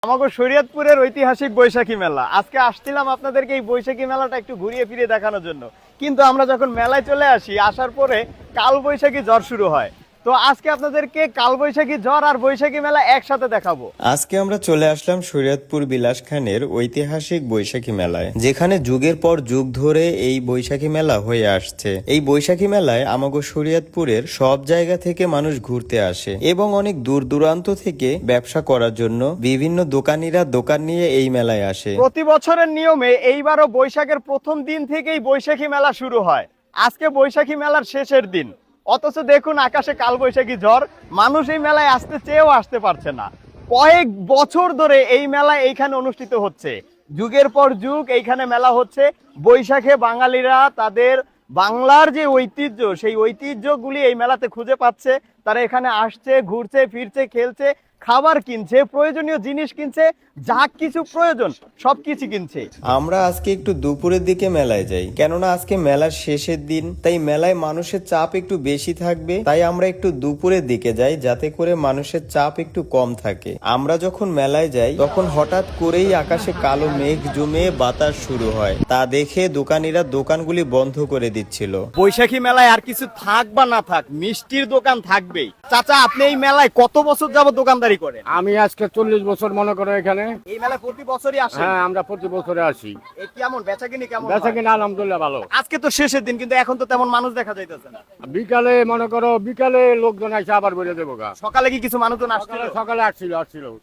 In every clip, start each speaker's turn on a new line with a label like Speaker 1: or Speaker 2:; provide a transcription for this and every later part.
Speaker 1: আমাগো শরীয়তপুরের ঐতিহাসিক বৈশাখী মেলা। আজকে আসছিলাম আপনাদেরকে এই বৈশাখী মেলাটা একটু ঘুরিয়ে ফিরিয়ে দেখানোর জন্য, কিন্তু আমরা যখন মেলায় চলে আসি, আসার পরে কাল বৈশাখী ঝড় শুরু হয়। তো আজকে আপনাদেরকে কাল বৈশাখী ঝড় আর বৈশাখী মেলা একসাথে দেখাবো।
Speaker 2: আজকে আমরা চলে আসলাম শরীয়তপুর বিলাস খানের ঐতিহাসিক বৈশাখী মেলায়, যেখানে যুগের পর যুগ ধরে এই বৈশাখী মেলা হয়ে আসছে। এই বৈশাখী মেলায় আমাগো শরীয়তপুরের সব জায়গা থেকে মানুষ ঘুরতে আসে এবং অনেক দূর দূরান্ত থেকে ব্যবসা করার জন্য বিভিন্ন দোকানিরা দোকান নিয়ে এই মেলায় আসে।
Speaker 1: প্রতি বছরের নিয়মে এইবারও বৈশাখের প্রথম দিন থেকেই বৈশাখী মেলা শুরু হয়। আজকে বৈশাখী মেলার শেষের দিন, অথচ দেখুন আকাশে কাল বৈশাখী ঝড়। মানুষ এই মেলায় আসতে চেয়েও আসতে পারছে না। কয়েক বছর ধরে এই মেলা এইখানে অনুষ্ঠিত হচ্ছে, যুগের পর যুগ এইখানে মেলা হচ্ছে। বৈশাখে বাঙালিরা তাদের বাংলার যে ঐতিহ্য, সেই ঐতিহ্যগুলি এই মেলাতে খুঁজে পাচ্ছে। তারা এখানে আসছে, ঘুরছে, ফিরছে, খেলছে, খাবার কিনছে, প্রয়োজনীয় জিনিস কিনছে, যা কিছু প্রয়োজন সবকিছু কিনছে।
Speaker 2: আমরা আজকে একটু দুপুরের দিকে মেলায় যাই, কেননা আজকে মেলার শেষের দিন, তাই মেলায় মানুষের চাপ একটু বেশি থাকবে। তাই আমরা একটু দুপুরের দিকে যাই, যাতে করে মানুষের চাপ একটু কম থাকে। আমরা যখন মেলায় যাই তখন হঠাৎ করেই আকাশে কালো মেঘ জমে বাতাস শুরু হয়। তা দেখে দোকানিরা দোকানগুলি বন্ধ করে দিচ্ছিল।
Speaker 1: বৈশাখী মেলায় আর কিছু থাক বা না থাক, মিষ্টির দোকান থাকবেই। চাচা, আপনি এই মেলায় কত বছর যাবত দোকানদারি করেন?
Speaker 3: আমি আজকে 40 বছর মনে করো এখানে।
Speaker 1: এই মেলায় প্রতি বছরই আসেন?
Speaker 3: হ্যাঁ, আমরা প্রতি বছরে আসি।
Speaker 1: এই কেমন বেচাকিনি কেমন
Speaker 3: বেচা
Speaker 1: হয়?
Speaker 3: কিনা আলহামদুলিল্লাহ ভালো।
Speaker 1: আজকে তো শেষের দিন, কিন্তু এখন তো তেমন মানুষ দেখা যাইতেছে না।
Speaker 3: বিকালে মনে করো বিকালে লোকজন আসে আবার বেরিয়ে দেবো গা।
Speaker 1: সকালে কি কিছু মানুষজন আসছিল?
Speaker 3: সকালে আসছিল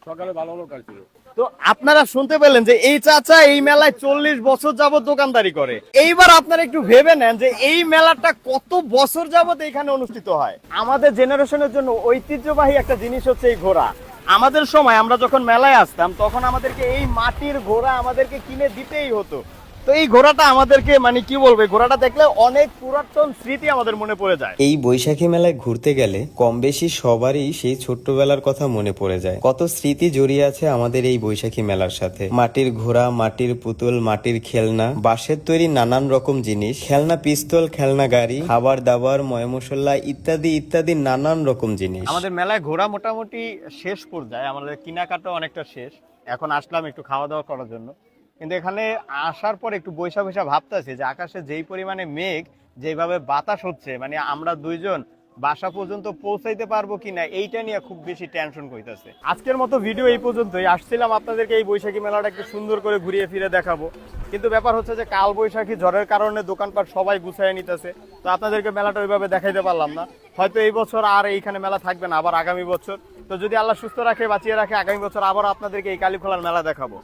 Speaker 3: সকালে ভালো লোক আসছিল।
Speaker 1: তো আপনারা শুনতে পেলেন যে এই চাচা এই মেলায় 40 বছর যাবত দোকানদারি করে। এইবার আপনারা একটু ভেবে নেন যে এই মেলাটা কত বছর যাবত এখানে অনুষ্ঠিত হয়। আমাদের জেনারেশনের জন্য ঐতিহ্যবাহী একটা জিনিস হচ্ছে এই ঘোড়া। আমাদের সময় আমরা যখন মেলায় আসতাম, তখন আমাদেরকে এই মাটির ঘোড়া আমাদেরকে কিনে দিতেই হতো। তো এই ঘোড়াটা আমাদেরকে মানে কি বলবে, ঘোড়াটা দেখলে অনেক পুরাতন স্মৃতি আমাদের মনে পড়ে যায়।
Speaker 2: এই বৈশাখী মেলায় ঘুরতে গেলে কম বেশি সবারই সেই ছোট্টবেলার কথা মনে পড়ে যায়। কত স্মৃতি জড়িয়ে আছে আমাদের এই বৈশাখী মেলার সাথে। মাটির ঘোড়া, মাটির পুতুল, মাটির খেলনা, বাঁশের তৈরি নানান রকম জিনিস, খেলনা পিস্তল, খেলনা গাড়ি, খাবার দাবার, ময় মশলা ইত্যাদি ইত্যাদি নানান রকম জিনিস।
Speaker 1: আমাদের মেলায় ঘোরা মোটামুটি শেষ পর্যায়ে, আমাদের কেনাকাটা অনেকটা শেষ। এখন আসলাম একটু খাওয়া দাওয়া করার জন্য, কিন্তু এখানে আসার পর একটু বৈশা বৈশা ভাবতেছি যে আকাশে যেই পরিমাণে মেঘ, যেভাবে বাতাস হচ্ছে, মানে আমরা দুইজন বাসা পর্যন্ত পৌঁছাইতে পারবো কিনা এইটা নিয়ে খুব বেশি টেনশন করতেছে। আজকের মতো ভিডিও এই পর্যন্তই। আসছিলাম আপনাদেরকে এই বৈশাখী মেলাটা একটু সুন্দর করে ঘুরিয়ে ফিরে দেখাবো, কিন্তু ব্যাপার হচ্ছে যে কাল বৈশাখী ঝড়ের কারণে দোকানপাট সবাই গুছাইয়া নিতেছে। তো আপনাদেরকে মেলাটা ওইভাবে দেখাইতে পারলাম না। হয়তো এই বছর আর এইখানে মেলা থাকবে না, আবার আগামী বছর। তো যদি আল্লাহ সুস্থ রাখে, বাঁচিয়ে রাখে, আগামী বছর আবার আপনাদেরকে এই কালীখোলার মেলা দেখাবো।